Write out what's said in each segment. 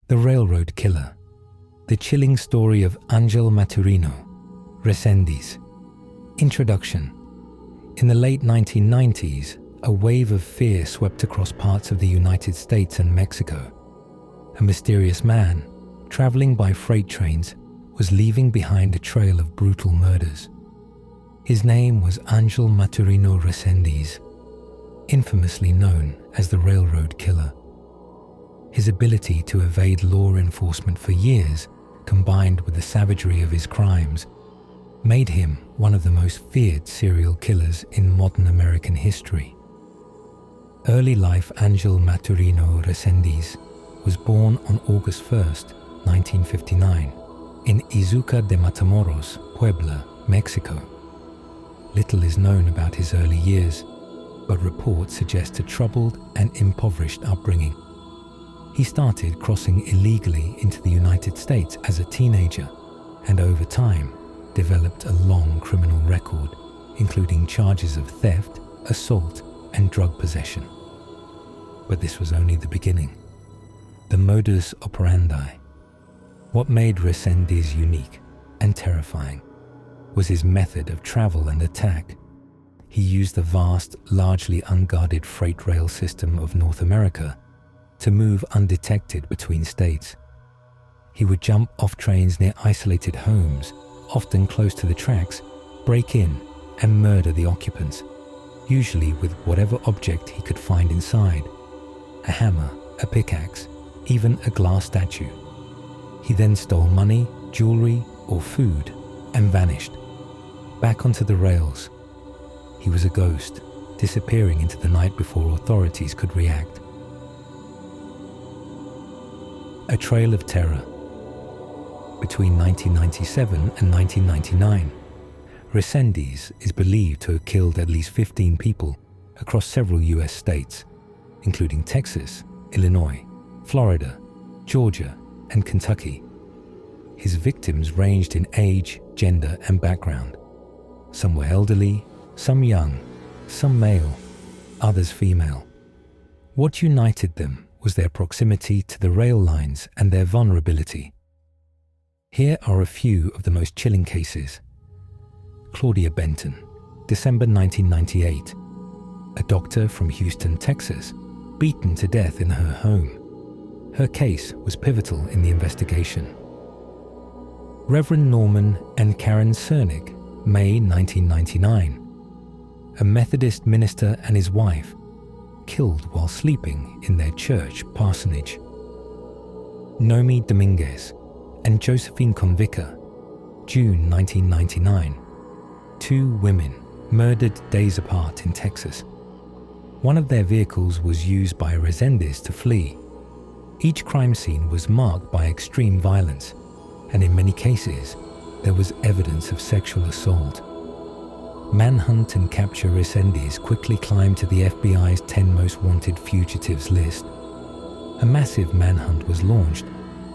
The Railroad Killer. The chilling story of Angel Maturino Reséndiz. Introduction. In the late 1990s, a wave of fear swept across parts of the United States and Mexico. A mysterious man, traveling by freight trains, was leaving behind a trail of brutal murders. His name was Angel Maturino Reséndiz, infamously known as the Railroad Killer. His ability to evade law enforcement for years, combined with the savagery of his crimes, made him one of the most feared serial killers in modern American history. Early life Angel Maturino Reséndiz was born on August 1st, 1959, in Izuca de Matamoros, Puebla, Mexico. Little is known about his early years, but reports suggest a troubled and impoverished upbringing. He started crossing illegally into the United States as a teenager, and over time developed a long criminal record, including charges of theft, assault, and drug possession. But this was only the beginning. The modus operandi. What made Reséndiz unique and terrifying was his method of travel and attack. He used the vast, largely unguarded freight rail system of North America to move undetected between states. He would jump off trains near isolated homes, often close to the tracks, break in and murder the occupants, usually with whatever object he could find inside: a hammer, a pickaxe, even a glass statue. He then stole money, jewelry, or food and vanished. Back onto the rails. He was a ghost, disappearing into the night before authorities could react. A trail of terror. Between 1997 and 1999, Reséndiz is believed to have killed at least 15 people across several US states, including Texas, Illinois, Florida, Georgia, and Kentucky. His victims ranged in age, gender, and background. Some were elderly, some young, some male, others female. What united them was their proximity to the rail lines and their vulnerability. Here are a few of the most chilling cases. Claudia Benton, December 1998. A doctor from Houston, Texas, beaten to death in her home. Her case was pivotal in the investigation. Reverend Norman and Karen Cernick, May 1999. A Methodist minister and his wife killed while sleeping in their church parsonage. Nomi Dominguez and Josephine Convica, June 1999. Two women murdered days apart in Texas. One of their vehicles was used by Reséndiz to flee. Each crime scene was marked by extreme violence, and in many cases, there was evidence of sexual assault. Manhunt and capture Reséndiz quickly climbed to the FBI's 10 most wanted fugitives list. A massive manhunt was launched,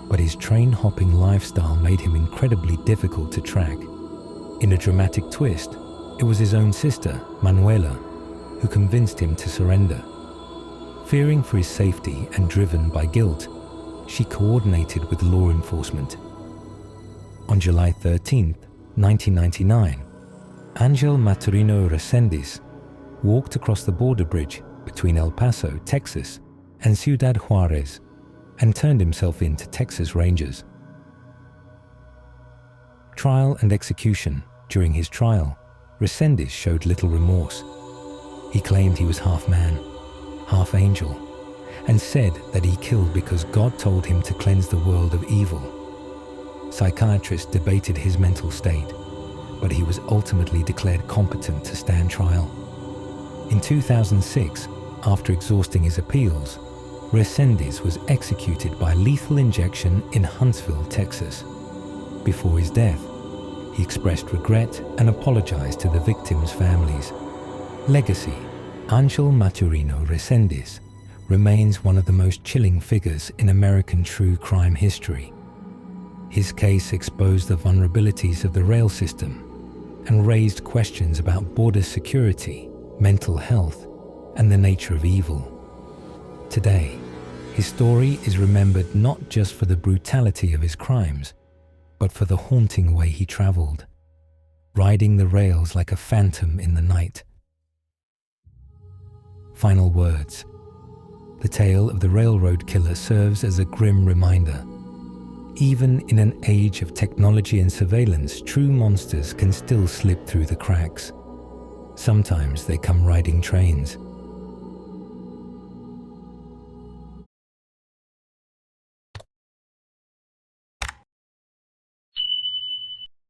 but his train-hopping lifestyle made him incredibly difficult to track. In a dramatic twist, it was his own sister, Manuela, who convinced him to surrender. Fearing for his safety and driven by guilt, she coordinated with law enforcement. On July 13, 1999, Angel Maturino Reséndiz walked across the border bridge between El Paso, Texas, and Ciudad Juarez, and turned himself in to Texas Rangers. Trial and execution. During his trial, Reséndiz showed little remorse. He claimed he was half man, half angel, and said that he killed because God told him to cleanse the world of evil. Psychiatrists debated his mental state, but he was ultimately declared competent to stand trial. In 2006, after exhausting his appeals, Reséndiz was executed by lethal injection in Huntsville, Texas. Before his death, he expressed regret and apologized to the victims' families. Legacy. Angel Maturino Reséndiz remains one of the most chilling figures in American true crime history. His case exposed the vulnerabilities of the rail system and raised questions about border security, mental health, and the nature of evil. Today, His story is remembered not just for the brutality of his crimes, but for the haunting way he traveled, riding the rails like a phantom in the night. Final words. The tale of the railroad killer serves as a grim reminder. Even in an age of technology and surveillance, true monsters can still slip through the cracks. Sometimes they come riding trains,